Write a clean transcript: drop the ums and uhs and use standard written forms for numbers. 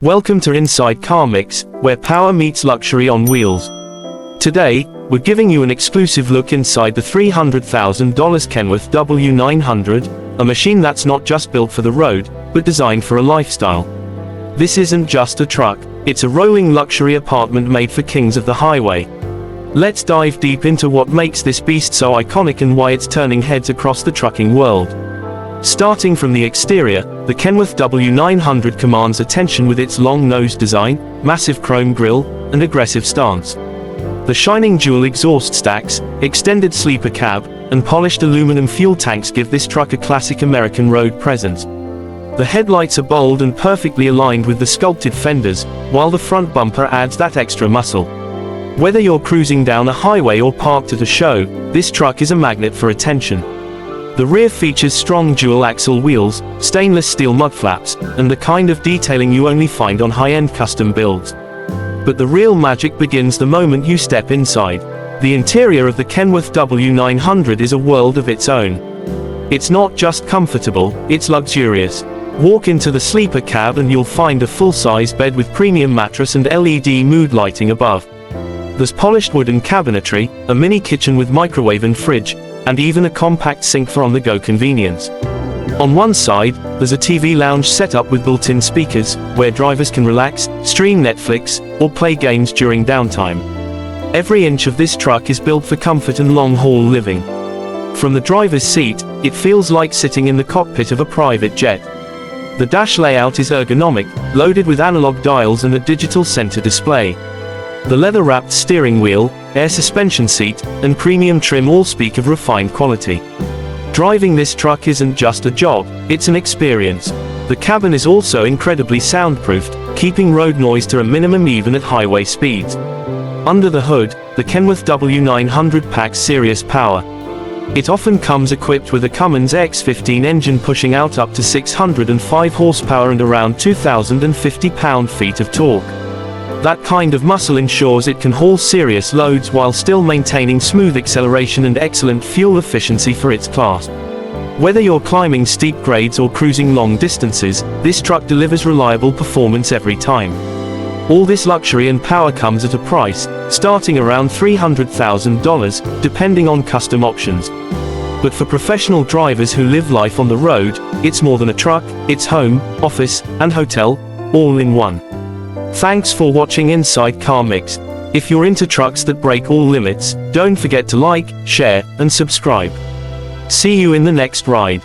Welcome to Inside Car Mix, where power meets luxury on wheels. Today, we're giving you an exclusive look inside the $300,000 Kenworth W900, a machine that's not just built for the road, but designed for a lifestyle. This isn't just a truck, it's a rolling luxury apartment made for kings of the highway. Let's dive deep into what makes this beast so iconic and why it's turning heads across the trucking world. Starting from the exterior, the Kenworth W900 commands attention with its long nose design, massive chrome grille, and aggressive stance. The shining dual exhaust stacks, extended sleeper cab, and polished aluminum fuel tanks give this truck a classic American road presence. The headlights are bold and perfectly aligned with the sculpted fenders, while the front bumper adds that extra muscle. Whether you're cruising down a highway or parked at a show, this truck is a magnet for attention. The rear features strong dual-axle wheels, stainless steel mud flaps, and the kind of detailing you only find on high-end custom builds. But the real magic begins the moment you step inside. The interior of the Kenworth W900 is a world of its own. It's not just comfortable, it's luxurious. Walk into the sleeper cab and you'll find a full-size bed with premium mattress and LED mood lighting above. There's polished wooden cabinetry, a mini kitchen with microwave and fridge, and even a compact sink for on-the-go convenience. On one side, there's a TV lounge setup with built-in speakers, where drivers can relax, stream Netflix, or play games during downtime. Every inch of this truck is built for comfort and long-haul living. From the driver's seat, it feels like sitting in the cockpit of a private jet. The dash layout is ergonomic, loaded with analog dials and a digital center display. The leather-wrapped steering wheel, air suspension seat, and premium trim all speak of refined quality. Driving this truck isn't just a job, it's an experience. The cabin is also incredibly soundproofed, keeping road noise to a minimum even at highway speeds. Under the hood, the Kenworth W900 packs serious power. It often comes equipped with a Cummins X15 engine pushing out up to 605 horsepower and around 2,050 pound-feet of torque. That kind of muscle ensures it can haul serious loads while still maintaining smooth acceleration and excellent fuel efficiency for its class. Whether you're climbing steep grades or cruising long distances, this truck delivers reliable performance every time. All this luxury and power comes at a price, starting around $300,000, depending on custom options. But for professional drivers who live life on the road, it's more than a truck, it's home, office, and hotel, all in one. Thanks for watching Inside Car Mix. If you're into trucks that break all limits, don't forget to like, share, and subscribe. See you in the next ride.